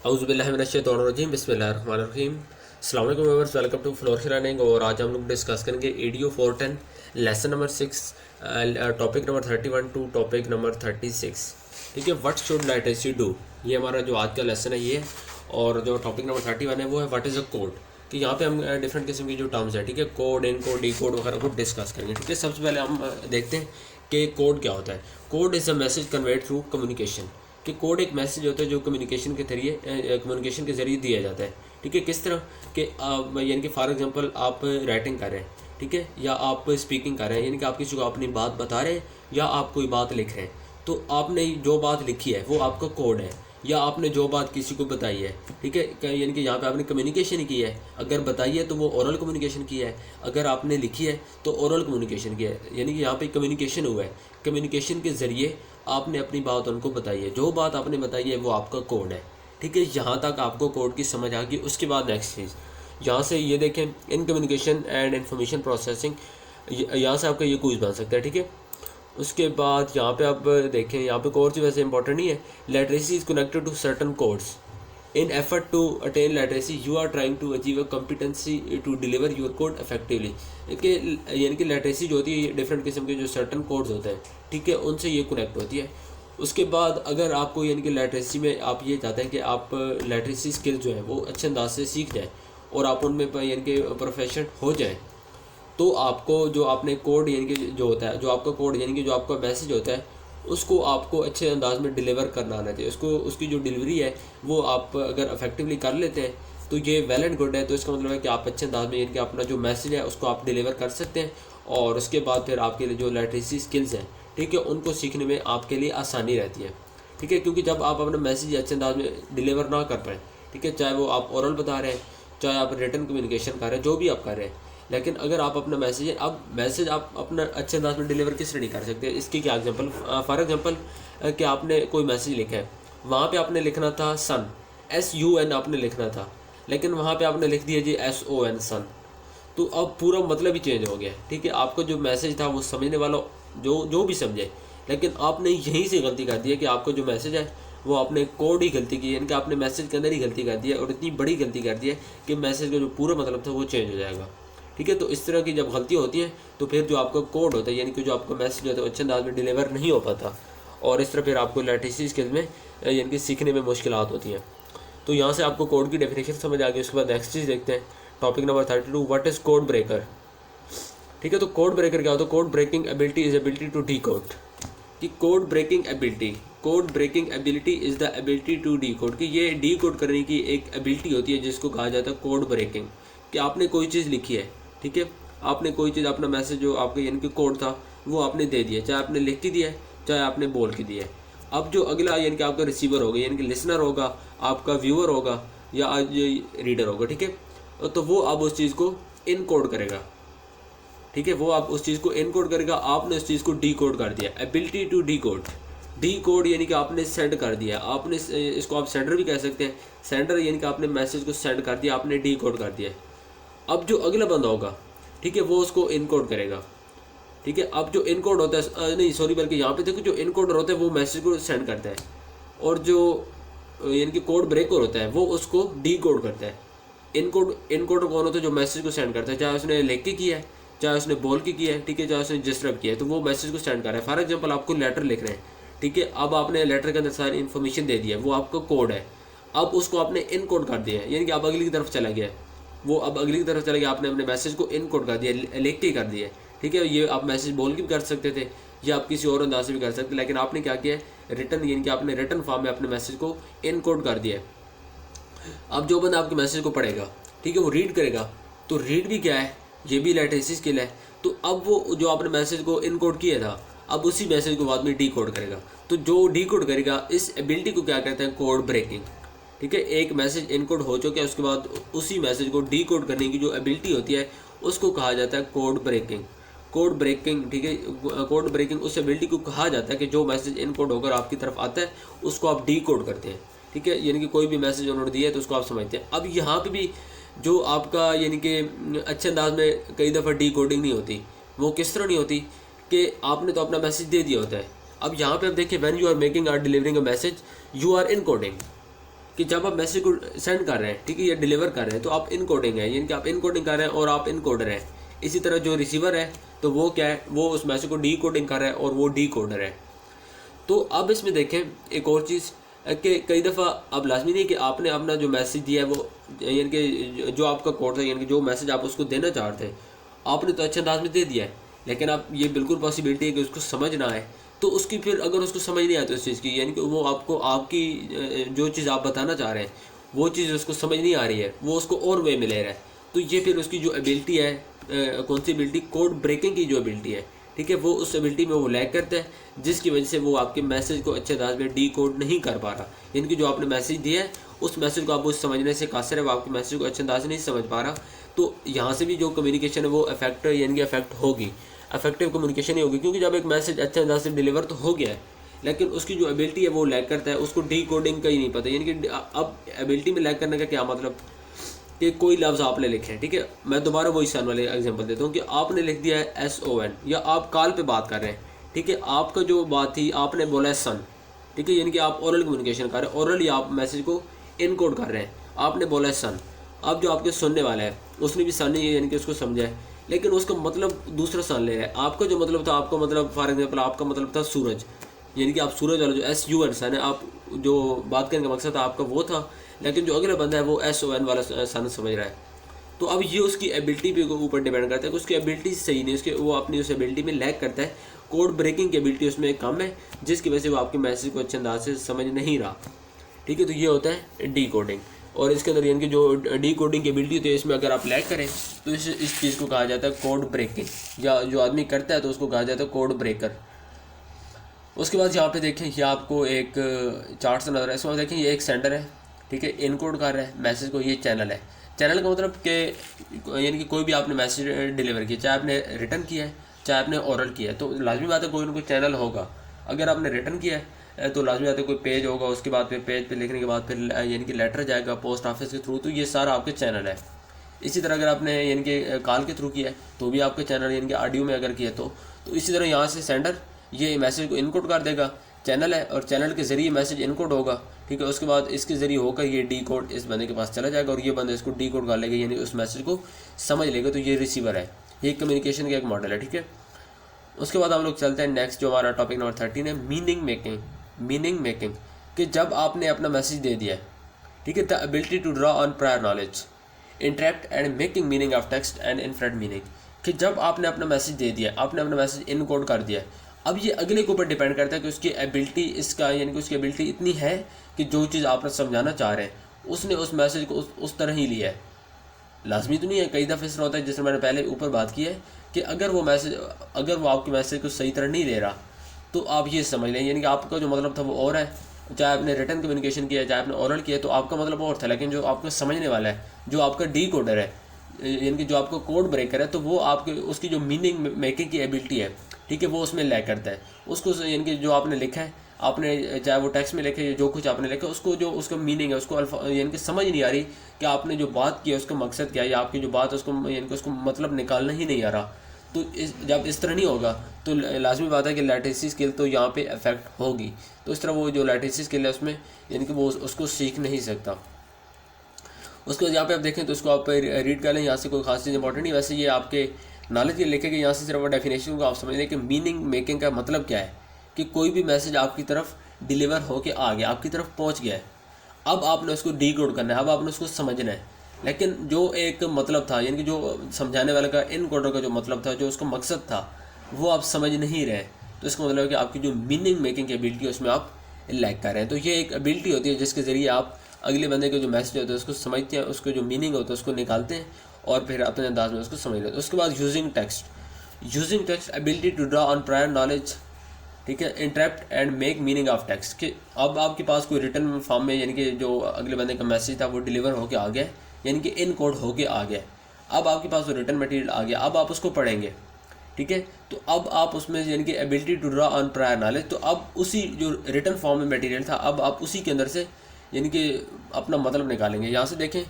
औज़ुबिल्लाहिमिनश्शैतानिर्रजीम बिस्मिल्लाहिर्रहमानिर्रहीम। अस्सलाम वालेकुम viewers, welcome to floor learning. और आज हम लोग डिस्कस करेंगे EDU 410 lesson number 6 topic number 31 to topic number 36। ठीक है, व्हाट शुड लिटरेसी डू, ये हमारा जो आज का लेसन है ये है। और जो टॉपिक नंबर 31 है वो है व्हाट इज़ अ कोड। कि यहाँ पे हम डिफरेंट किस्म की जो टर्म्स है, ठीक है, कोड, इनकोड, डीकोड वगैरह को डिस्कस करेंगे। ठीक है, सबसे पहले हम देखते हैं कि कोड क्या होता है। Code is a message conveyed through communication. कि कोड एक मैसेज होता है जो कम्युनिकेशन के ज़रिए दिया जाता है। ठीक है, किस तरह कि यानी कि फॉर एग्जांपल आप राइटिंग कर रहे हैं, ठीक है, या आप स्पीकिंग कर रहे हैं, यानी कि आप किसी को अपनी बात बता रहे हैं या आप कोई बात लिख रहे हैं। तो आपने जो बात लिखी है वो आपका कोड है, या आपने जो बात किसी को बताई है, ठीक है, यानी कि यहाँ पे आपने कम्युनिकेशन की है। अगर बताई है तो वो ओरल कम्युनिकेशन की है, अगर आपने लिखी है तो ओरल कम्युनिकेशन की है। यानी कि यहाँ पे कम्युनिकेशन हुआ है, कम्युनिकेशन के ज़रिए आपने अपनी बात उनको बताई है। जो बात आपने बताई है वो आपका कोड है। ठीक है, यहाँ तक आपको कोड की समझ आ गई। उसके बाद नेक्स्ट चीज़ यहाँ से ये देखें, in communication and information processing, यहाँ से आपका ये क्विज बन सकता है। ठीक है, उसके बाद यहाँ पे आप देखें, यहाँ पे कोड वैसे इंपॉर्टेंट नहीं है। Literacy is connected to certain codes in effort to attain literacy you are trying to achieve a competency to deliver your code effectively. यानी कि लिटरेसी जो होती है ये डिफरेंट किस्म के जो सर्टन कोड्स होते हैं, ठीक है, उनसे ये कनेक्ट होती है। उसके बाद अगर आपको यानी कि लिटरेसी में आप ये चाहते हैं कि आप लिटरेसी स्किल जो है वो अच्छे अंदाज से सीख जाए और आप उनमें यानी कि प्रोफेशन हो जाए, तो आपको जो आपने कोड यानी कि जो होता है, जो आपका कोड यानी कि जो आपका मैसेज होता है, उसको आपको अच्छे अंदाज में डिलीवर करना आना चाहिए। उसको उसकी जो डिलीवरी है वो आप अगर इफेक्टिवली कर लेते हैं तो ये वेल एंड गुड है। तो इसका मतलब है कि आप अच्छे अंदाज में यानी कि अपना जो मैसेज है उसको आप डिलीवर कर सकते हैं। और उसके बाद फिर आपके लिए जो लिटरेसी स्किल्स हैं, ठीक है, उनको सीखने में आपके लिए आसानी रहती है। ठीक है, क्योंकि जब आप अपना मैसेज अच्छे अंदाज में डिलीवर ना कर पाएँ, ठीक है, चाहे वो आप ओरल बता रहे हैं, चाहे आप रिटन कम्युनिकेशन कर रहे हैं, जो भी आप कर रहे हैं, लेकिन अगर आप अपना मैसेज, अब मैसेज आप अपना अच्छे अंदाज में डिलीवर किस तरह नहीं कर सकते। इसकी क्या एग्जांपल, फॉर एग्जांपल कि आपने कोई मैसेज लिखा है, वहाँ पे आपने लिखना था सन, SUN आपने लिखना था, लेकिन वहाँ पे आपने लिख दिया जी SON सन। तो अब पूरा मतलब ही चेंज हो गया। ठीक है, आपका जो मैसेज था वो समझने वाला जो भी समझे, लेकिन आपने यहीं से गलती कर दी है कि आपका जो मैसेज है वो आपने कोड ही गलती की है, यानी कि आपने मैसेज के अंदर ही गलती कर दी है, और इतनी बड़ी गलती कर दी है कि मैसेज का जो पूरा मतलब था वो चेंज हो जाएगा। ठीक है, तो इस तरह की जब गलतियाँ होती हैं तो फिर जो आपका कोड होता है, यानी कि जो आपका मैसेज होता है वो अच्छे अंदाज में डिलीवर नहीं हो पाता, और इस तरह फिर आपको लिटरेसी स्किल्स में यानी कि सीखने में मुश्किलात होती हैं। तो यहाँ से आपको कोड की डेफिनेशन समझ आ गई। उसके बाद नेक्स्ट चीज़ देखते हैं, topic number 32, what is code breaker. ठीक है, तो कोड ब्रेकर क्या होता है। Code breaking ability is ability to decode. कि code breaking ability is the ability to decode. कि ये डी कोड करने की एक एबिलिटी होती है जिसको कहा जाता है कोड ब्रेकिंग। कि आपने कोई चीज़ लिखी है, ठीक है, आपने कोई चीज़, अपना मैसेज जो आपका यानी कि कोड था वो आपने दे दिया, चाहे आपने लिख के दिया है चाहे आपने बोल के दिया है। अब जो अगला यानी कि आपका रिसीवर होगा, यानी कि लिसनर होगा, आपका व्यूअर होगा, या आज रीडर होगा, ठीक है, तो वो अब उस चीज़ को इनकोड करेगा। ठीक है, वो आप उस चीज़ को इनकोड करेगा, आपने उस चीज़ को डी कोड कर दिया। Ability to decode, decode यानी कि आपने सेंड कर दिया, आपने इसको आप सेंडर भी कह सकते हैं। सेंडर यानी कि आपने मैसेज को सेंड कर दिया, आपने डी कोड कर दिया। अब जो अगला बंदा होगा, ठीक है, वो उसको इनकोड करेगा। ठीक है, अब जो इनकोड होता है, नहीं सॉरी, बल्कि यहाँ पे देखो, जो इनकोडर होता है वो मैसेज को सेंड करता है, और जो यानी कि कोड ब्रेकर होता है वो उसको डी कोड करता है। इनकोडर कौन होता है, जो मैसेज को सेंड करता है, चाहे उसने लिख के किया है, चाहे उसने बोल के किया है, ठीक है, चाहे उसने जिस किया है, तो वो मैसेज को सेंड कर रहा है। फॉर एग्जांपल आपको लेटर लिख रहे हैं, ठीक है, अब आपने लेटर के अंदर सारी इन्फॉर्मेशन दे दी है, वो आपका कोड है। अब उसको आपने इनकोड कर दिया है, यानी कि आप अगली की तरफ चला गया, वो अब अगली की तरफ चला गया, आपने अपने मैसेज को इनकोड कर दिया, लिख के कर दिया। ठीक है, ये आप मैसेज बोल के भी कर सकते थे या आप किसी और अंदाज से भी कर सकते, लेकिन आपने क्या किया है, रिटर्न, यानी कि आपने रिटर्न फॉर्म में अपने मैसेज को इनकोड कर दिया। अब जो बंदा आपके मैसेज को पढ़ेगा, ठीक है, वो रीड करेगा, तो रीड भी क्या है, ये भी लिटरेसी स्किल है। तो अब वो जो आपने मैसेज को इनकोड किया था, अब उसी मैसेज को बाद में डी कोड करेगा। तो जो डी कोड करेगा, इस एबिलिटी को क्या कहते हैं, कोड ब्रेकिंग। ठीक है, एक मैसेज इनकोड हो चुका है, उसके बाद उसी मैसेज को डी कोड करने की जो एबिलिटी होती है उसको कहा जाता है कोड ब्रेकिंग। कोड ब्रेकिंग, ठीक है, कोड ब्रेकिंग उस एबिलिटी को कहा जाता है कि जो मैसेज इनकोड होकर आपकी तरफ आता है उसको आप डी कोड करते हैं। ठीक है, यानी कि कोई भी मैसेज उन्होंने दिया है तो उसको आप समझते हैं। अब यहाँ पे भी जो आपका यानी कि अच्छे अंदाज में कई दफ़ा डी कोडिंग नहीं होती। वो किस तरह नहीं होती कि आपने तो अपना मैसेज दे दिया होता है। अब यहाँ पे आप देखिए, व्हेन यू आर मेकिंग और delivering a message, you are encoding. कि जब आप मैसेज को सेंड कर रहे हैं, ठीक है, या डिलीवर कर रहे हैं, तो आप इनकोडिंग है, यानी कि आप इनकोडिंग कर रहे हैं और आप इनकोडर हैं। इसी तरह जो रिसीवर है तो वो क्या है, वो उस मैसेज को डी कोडिंग कर रहा है और वो डी कोडर है। तो अब इसमें देखें एक और चीज़ कि कई दफ़ा अब लाजमी नहीं है कि आपने अपना जो मैसेज दिया है वो, यानी कि जो आपका कोड था, यानी कि जो मैसेज आप उसको देना चाहते हैं, आपने तो अच्छे अंदाज में दे दिया है, लेकिन आप ये बिल्कुल पॉसिबिलिटी है कि उसको समझ ना आए। तो उसकी फिर अगर उसको समझ नहीं आती उस चीज़ की, यानी कि वो आपको आपकी जो चीज़ आप बताना चाह रहे हैं वो चीज़ उसको समझ नहीं आ रही है, वो उसको और वे में ले रहा है, तो ये फिर उसकी जो एबिलिटी है, कौन सी एबिलिटी, कोड ब्रेकिंग की जो एबिलिटी है, ठीक है, वो उस एबिलिटी में वो लैग करता है, जिसकी वजह से वो आपके मैसेज को अच्छे अंदाज में डी कोड नहीं कर पा रहा। यानी कि जो आपने मैसेज दिया है उस मैसेज को आप उस समझने से कासिर है, वो आपके मैसेज को अच्छे अंदाज से नहीं समझ पा रहा। तो यहाँ से भी जो कम्युनिकेशन है वो इफेक्ट, यानी कि इफेक्ट होगी, इफेक्टिव कम्युनिकेशन ही होगी, क्योंकि जब एक मैसेज अच्छे अंदाज से डिलीवर तो हो गया है, लेकिन उसकी जो एबिलिटी है वो लैग करता है, उसको डी कोडिंग का ही नहीं पता। यानी कि अब एबिलिटी में लैग करने का क्या मतलब कि कोई लफ्ज़ आपने लिखे हैं, ठीक है, मैं दोबारा वही सन वाले एग्जांपल देता हूँ कि आपने लिख दिया है SON, या आप कॉल पे बात कर रहे हैं, ठीक है, आपका जो बात थी आपने बोला है सन, ठीक है, यानी कि आप ओरल कम्युनिकेशन कर रहे हैं, ओरली आप मैसेज को इनकोड कर रहे हैं, आपने बोला है सन। अब जो आपके सुनने वाला है उसने भी सन ही यानी कि उसको समझा है, लेकिन उसका मतलब दूसरा सन ले रहा है। आपका जो मतलब था, आपका मतलब फॉर एग्जाम्पल आपका मतलब था सूरज, यानी कि आप सूरज वाला जो SUN सन है, आप जो बात करने का मकसद था आपका वो था, लेकिन जो अगला बंदा है वो SON वाला सन समझ रहा है। तो अब ये उसकी एबिलिटी पे ऊपर डिपेंड करता है कि उसकी एबिलिटी सही नहीं, उसके वो अपनी उस एबिलिटी में लैग करता है, कोड ब्रेकिंग की एबिलिटी उसमें कम है, जिसकी वजह से वो आपके मैसेज को अच्छे अंदाज से समझ नहीं रहा, ठीक है। तो ये होता है डी कोडिंग, और इसके अंदर यानी कि जो डी कोडिंग की एबिलिटी होती है इसमें अगर आप लैग करें तो इस चीज़ को कहा जाता है कोड ब्रेकिंग, या जो आदमी करता है तो उसको कहा जाता है कोड ब्रेकर। उसके बाद यहाँ पे देखें, ये आपको एक चार्ट से नजर है, इसमें देखें ये एक सेंडर है, ठीक है, इनकोड कर रहा है मैसेज को, ये चैनल है। चैनल का मतलब कि यानी कि कोई भी आपने मैसेज डिलीवर किया, चाहे आपने रिटर्न किया है चाहे आपने ओरल किया है, तो लाजमी बात है कोई ना कोई चैनल होगा। अगर आपने रिटर्न किया है तो लाजमी बात है कोई पेज होगा, उसके बाद फिर पेज पे लिखने के बाद फिर यानी कि लेटर जाएगा पोस्ट ऑफिस के थ्रू, तो ये सारा आपके चैनल है। इसी तरह अगर आपने यानी कि कॉल के थ्रू किया है तो भी आपके चैनल, यानी कि ऑडियो में अगर किया तो इसी तरह यहाँ से सेंडर ये मैसेज को इनकोड कर देगा, चैनल है, और चैनल के ज़रिए मैसेज इनकोड होगा, ठीक है। उसके बाद इसके ज़रिए होकर ये डी कोड इस बंदे के पास चला जाएगा और ये बंदा इसको डी कोड कर लेगा, यानी उस मैसेज को समझ लेगा। तो ये रिसीवर है, ये कम्युनिकेशन का एक मॉडल है, ठीक है। उसके बाद हम लोग चलते हैं नेक्स्ट, जो हमारा टॉपिक नंबर 13 है, मीनिंग मेकिंग। मीनिंग मेकिंग कि जब आपने अपना मैसेज दे दिया है, ठीक है, the ability to draw on prior knowledge, interact and making meaning of text and inferred meaning, कि जब आपने अपना मैसेज दे दिया, आपने अपना मैसेज इनकोड कर दिया, अब ये अगले के ऊपर डिपेंड करता है कि उसकी एबिलिटी, इसका यानी कि उसकी एबिलिटी इतनी है कि जो चीज़ आप समझाना चाह रहे हैं उसने उस मैसेज को उस तरह ही लिया है। लाजमी तो नहीं है, कई दफ़े ऐसा होता है, जैसे मैंने पहले ऊपर बात की है कि अगर वो आपके मैसेज को सही तरह नहीं ले रहा तो आप ये समझ लें, यानी कि आपका जो मतलब था वो और है, चाहे आपने रिटर्न कम्युनिकेशन किया चाहे आपने ओरल किया, तो आपका मतलब और था, लेकिन जो आपको समझने वाला है, जो आपका डी कोडर है, यानी कि जो आपका कोड ब्रेकर है, तो वो आपके उसकी जो मीनिंग मेकिंग की एबिलिटी है, ठीक है, वो उसमें लैग करता है। उसको यानी कि जो आपने लिखा है, आपने चाहे वो टेक्स्ट में लिखे, जो कुछ आपने लिखा, उसको जो उसका मीनिंग है उसको यानी कि समझ नहीं आ रही कि आपने जो बात की है उसका मकसद क्या है, या आपकी जो बात है उसको यानी कि उसको मतलब निकालना ही नहीं आ रहा। तो जब इस तरह नहीं होगा तो लाजमी बात है कि लैटेंसी स्किल तो यहाँ पे अफेक्ट होगी। तो इस तरह वो जो लैटेंसी स्किल है उसमें यानी कि वो उसको सीख नहीं सकता। उसके बाद यहाँ पे आप देखें तो उसको आप रीड कर लें, यहाँ से कोई खास चीज़ इंपॉर्टेंट नहीं, वैसे ये आपके नॉलेज के लिखे गए, यहाँ से सिर्फ डेफिनेशन को आप समझ लें कि मीनिंग मेकिंग का मतलब क्या है, कि कोई भी मैसेज आपकी तरफ डिलीवर होके आ गया, आपकी तरफ पहुँच गया है, अब आपने उसको डी कोड करना है, अब आपने उसको समझना है। लेकिन जो एक मतलब था, यानी कि जो समझाने वाले का इनकोडर का जो मतलब था, जो उसका मकसद था, वो आप समझ नहीं रहे, तो इसका मतलब है कि आपकी जो मीनिंग मेकिंग की एबिलिटी है उसमें आप लैग कर रहे हैं। तो ये एक एबिलिटी होती है जिसके ज़रिए आप अगले बंदे के जो मैसेज होता है उसको समझते हैं, उसको जो मीनिंग होता है उसको निकालते हैं और फिर अपने अंदाज में उसको समझ लेते हैं। उसके बाद using text ability to draw on prior knowledge, ठीक है, interpret and make meaning of text, कि अब आपके पास कोई रिटर्न फॉर्म में यानी कि जो अगले बंदे का मैसेज था वो डिलीवर होके आ गया, यानी कि इन कोड होके आ गया, अब आपके पास वो रिटर्न मटेरियल आ गया, अब आप उसको पढ़ेंगे, ठीक है। तो अब आप उसमें यानी कि ability to draw on prior knowledge, तो अब उसी जो रिटर्न फॉर्म में मटेरियल था अब आप उसी के अंदर से यानी कि अपना मतलब निकालेंगे। यहाँ से देखें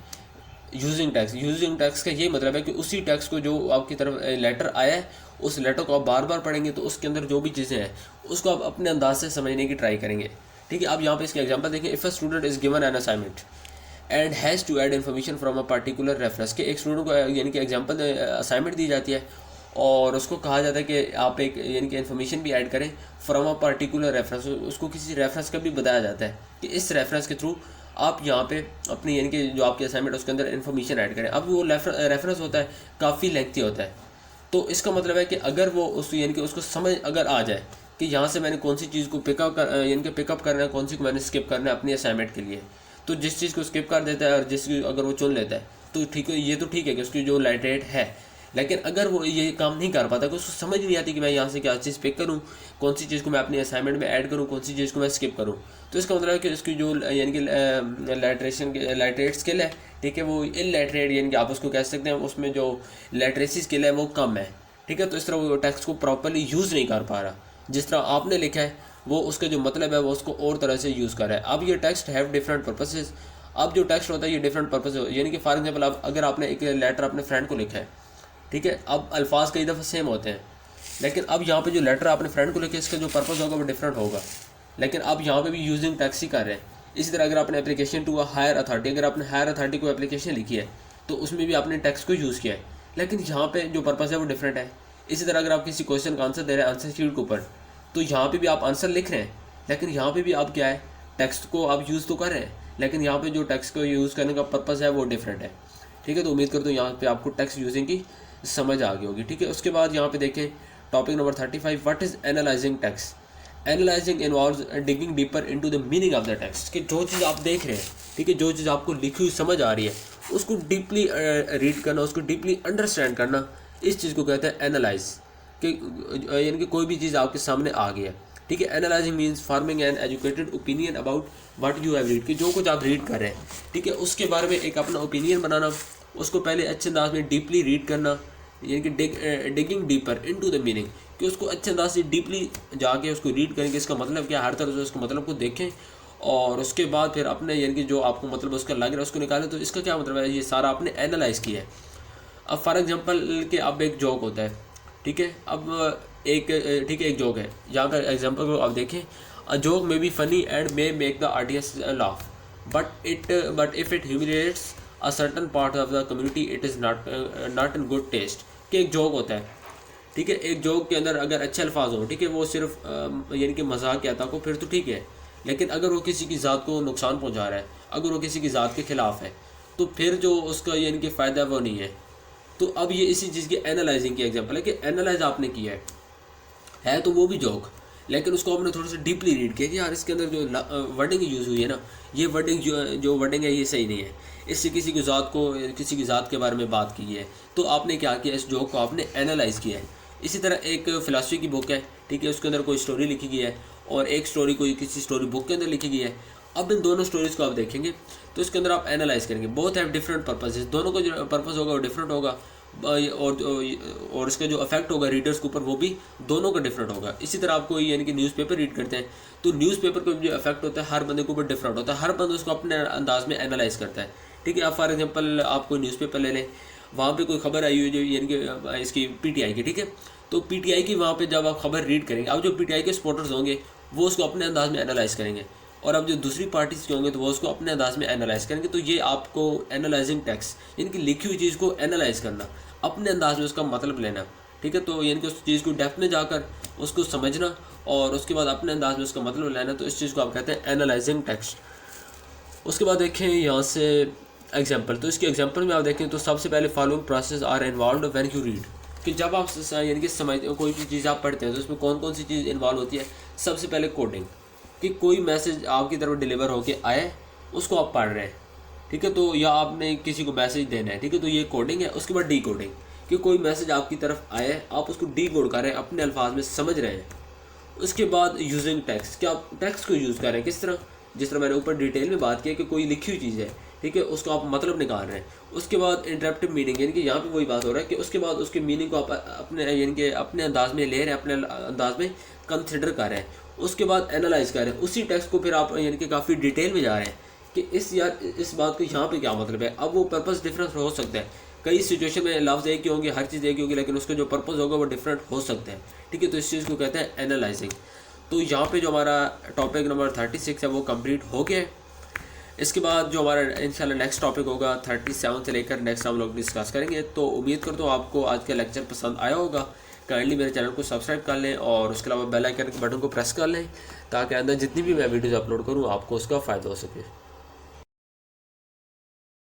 यूजिंग टैक्स का ये मतलब है कि उसी टैक्स को जो आपकी तरफ लेटर आया है उस लेटर को आप बार बार पढ़ेंगे, तो उसके अंदर जो भी चीज़ें हैं उसको आप अपने अंदाज से समझने की ट्राई करेंगे, ठीक है, अब यहाँ पे इसके एग्जांपल देखें। If a student is given an assignment and has to add information from a particular reference, के एक स्टूडेंट को यानी कि एग्जांपल असाइनमेंट दी जाती है और उसको कहा जाता है कि आप एक यानी कि इन्फॉर्मेशन भी ऐड करें फ्रॉम अ पर्टिकुलर रेफरेंस। उसको किसी रेफरेंस का भी बताया जाता है कि इस रेफरेंस के थ्रू आप यहाँ पे अपनी यानी कि जो आपकी असाइनमेंट है उसके अंदर इन्फॉर्मेशन ऐड करें। अब वो रेफरेंस होता है काफ़ी लेंथी होता है, तो इसका मतलब है कि अगर वो उस यानी कि उसको समझ अगर आ जाए कि यहाँ से मैंने कौन सी चीज़ को यानी कि पिकअप करना है, कौन सी को मैंने स्किप करना है अपनी असाइनमेंट के लिए, तो जिस चीज़ को स्किप कर देता है और जिस अगर वो चुन लेता है तो ठीक है, ये तो ठीक है कि उसकी जो लाइट है। लेकिन अगर वो ये काम नहीं कर पाता कि उसको समझ नहीं आती कि मैं यहाँ से क्या चीज़ पिक करूँ, कौन सी चीज़ को मैं अपनी असाइनमेंट में ऐड करूँ, कौन सी चीज़ को मैं स्किप करूँ, तो इसका मतलब है कि उसकी जो यानी कि लाइटरेट स्किल है, ठीक है, वो इलैटरेट यानी कि आप उसको कह सकते हैं उसमें जो लिटरेसी स्किल है वो कम है। ठीक है, तो इस तरह वो टेक्स्ट को प्रॉपर्ली यूज़ नहीं कर पा रहा, जिस तरह आपने लिखा है वो उसका जो मतलब है वो उसको और तरह से यूज़ कर रहा है। अब ये टेक्स्ट हैव डिफरेंट पर्पसेस। अब जो टेक्स्ट होता है ये डिफरेंट पर्पस यानी कि फॉर एग्जांपल आप अगर आपने एक लेटर अपने फ्रेंड को लिखा है, ठीक है, अब अल्फाज कई दफ़ा सेम होते हैं, लेकिन अब यहाँ पे जो लेटर आपने फ्रेंड को लिखा है इसका जो पर्पस होगा वो डिफरेंट होगा, लेकिन अब यहाँ पे भी यूजिंग टेक्स्ट ही कर रहे हैं। इसी तरह अगर आपने application to a higher authority, अगर आपने हायर अथॉरिटी को एप्लीकेशन लिखी है तो उसमें भी आपने टेक्स्ट को यूज़ किया है, लेकिन यहाँ पे जो पर्पस है वो डिफरेंट है। इसी तरह अगर आप किसी क्वेश्चन का आंसर दे रहे हैं आंसर शीट के ऊपर, तो यहाँ पे भी आप आंसर लिख रहे हैं, लेकिन यहाँ पे भी आप क्या है टेक्स्ट को आप यूज़ तो कर रहे हैं, लेकिन यहाँ पे जो टेक्स्ट को यूज़ करने का पर्पस है वो डिफरेंट है। ठीक है, तो उम्मीद करता हूँ यहाँ पे आपको टेक्स्ट यूजिंग की समझ आ गई होगी। ठीक है, उसके बाद यहाँ पे देखें topic number 35, what is analysing text. Analysing involves digging deeper into the meaning of the text, कि जो चीज़ आप देख रहे हैं, ठीक है, जो चीज़ आपको लिखी हुई समझ आ रही है उसको डीपली रीड करना, उसको डीपली अंडरस्टैंड करना, इस चीज़ को कहते हैं एनालाइज। कि यानी कि कोई भी चीज़ आपके सामने आ गई है, ठीक है। Analysing means farming an educated opinion about what you have read, कि जो कुछ आप रीड कर रहे हैं, ठीक है, उसके बारे में एक अपना ओपिनियन बनाना, उसको पहले अच्छे अंदाज में डीपली रीड करना, यानी कि digging deeper into the meaning, कि उसको अच्छे अंदाज से डीपली जाके उसको रीड करेंगे, इसका मतलब क्या, हर तरह से उसके मतलब को देखें और उसके बाद फिर अपने यानी कि जो आपको मतलब उसका लग रहा है उसको निकालें, तो इसका क्या मतलब है, ये सारा आपने एनालाइज किया है। अब फॉर एग्जांपल कि अब एक जोक होता है, ठीक है, अब एक जोक है, यहाँ का एग्जांपल को आप देखें, a joke may be funny and may make the audience laugh, but if it humiliates a certain part of the community it is not in good taste. कि एक जोक होता है, ठीक है, एक जोक के अंदर अगर अच्छे अल्फाज हों, ठीक है, वो सिर्फ यानी कि मजाक या को फिर तो ठीक है, लेकिन अगर वो किसी की ज़ात को नुकसान पहुंचा रहा है, अगर वो किसी की ज़ात के खिलाफ है, तो फिर जो उसका यानी कि फ़ायदा वो नहीं है। तो अब ये इसी चीज़ की एनालाइजिंग की एग्जांपल है कि एनालाइज आपने किया है तो वो भी जोक, लेकिन उसको आपने थोड़ा सा डीपली रीड किया कि यार इसके अंदर जो वर्डिंग यूज़ हुई है ना, ये वर्डिंग जो वर्डिंग है ये सही नहीं है, इससे किसी की ज़ात के बारे में बात की है, तो आपने क्या किया, इस जोक को आपने एनालाइज़ किया है। इसी तरह एक फ़िलासफ़ी की बुक है, ठीक है, उसके अंदर कोई स्टोरी लिखी गई है और एक स्टोरी कोई किसी स्टोरी बुक के अंदर लिखी गई है। अब इन दोनों स्टोरीज़ को आप देखेंगे तो इसके अंदर आप एनालाइज करेंगे, बोथ हैव डिफरेंट पर्पसेस, दोनों का जो पर्पस होगा वो डिफरेंट होगा, और इसका जो इफेक्ट होगा रीडर्स के ऊपर वो भी दोनों का डिफरेंट होगा। इसी तरह आप कोई यानी कि न्यूज़पेपर रीड करते हैं तो न्यूज़पेपर का जो इफेक्ट होता है हर बंदे के ऊपर डिफरेंट होता है, हर बंदा उसको अपने अंदाज में एनालाइज करता है, ठीक है। आप फॉर एग्जांपल आप कोई न्यूज़पेपर ले लें, वहाँ पे कोई खबर आई हुई जो यानी कि इसकी पीटीआई की, ठीक है, तो पीटीआई की वहाँ पे जब आप खबर रीड करेंगे, अब जो पीटीआई के सपोर्टर्स होंगे वो उसको अपने अंदाज में एनालाइज करेंगे, और अब जो दूसरी पार्टीज के होंगे तो वो उसको अपने अंदाज में एनालाइज करेंगे। तो ये आपको एनालाइजिंग टेक्स्ट यानी कि लिखी हुई चीज़ को एनालाइज करना, अपने अंदाज में उसका मतलब लेना, ठीक है, तो यानी कि उस चीज़ को डेप्थ में जाकर उसको समझना और उसके बाद अपने अंदाज में उसका मतलब लेना, तो इस चीज़ को आप कहते हैं एनालाइजिंग टेक्स्ट। उसके बाद देखें यहाँ से एग्जाम्पल, तो इसके एग्जाम्पल में आप देखें तो सबसे पहले following process are involve when you read, कि जब आप यानी कि समझ कोई भी चीज़ आप पढ़ते हैं तो उसमें कौन कौन सी चीज़ इन्वॉल्व होती है। सबसे पहले कोडिंग, कि कोई मैसेज आपकी तरफ डिलीवर होके आए उसको आप पढ़ रहे हैं, ठीक है, तो या आपने किसी को मैसेज देना है, ठीक है, तो ये कोडिंग है। उसके बाद डी कोडिंग, कि कोई मैसेज आपकी तरफ आए आप उसको डी कोड कर रहे हैं, अपने अल्फाज में समझ रहे हैं। उसके बाद यूजिंग टेक्स्ट, कि आप टेक्स्ट को यूज़ कर रहे हैं किस तरह, जिस तरह मैंने ऊपर डिटेल में बात की कि कोई लिखी हुई चीज़ है, ठीक है, उसको आप मतलब निकाल रहे हैं। उसके बाद इंटरेप्टिव मीनिंग, यानी कि यहाँ पे वही बात हो रहा है कि उसके बाद उसके मीनिंग को आप अपने यानी कि अपने अंदाज में ले रहे हैं, अपने अंदाज में कंसिडर कर रहे हैं। उसके बाद एनालाइज कर रहे हैं उसी टेक्स्ट को, फिर आप यानी कि काफ़ी डिटेल में जा रहे हैं कि इस बात को यहाँ पे क्या मतलब है। अब वो पर्पस डिफरेंस हो सकता है, कई सिचुएशन में लफ्ज़ एक ही होंगे, हर चीज़ एक ही होगी, लेकिन उसका जो पर्पस होगा वो डिफरेंट हो सकता है, ठीक है, तो इस चीज़ को कहते हैं एनालाइजिंग। तो यहाँ पे जो हमारा टॉपिक नंबर 36 है वो कंप्लीट हो गया है। इसके बाद जो हमारा इंशाल्लाह नेक्स्ट टॉपिक होगा 37 से लेकर नेक्स्ट हम लोग डिस्कस करेंगे। तो उम्मीद करता हूँ आपको आज का लेक्चर पसंद आया होगा। काइंडली मेरे चैनल को सब्सक्राइब कर लें और उसके अलावा बेल आइकन के बटन को प्रेस कर लें ताकि अंदर जितनी भी मैं वीडियोज़ अपलोड करूँ आपको उसका फ़ायदा हो सके।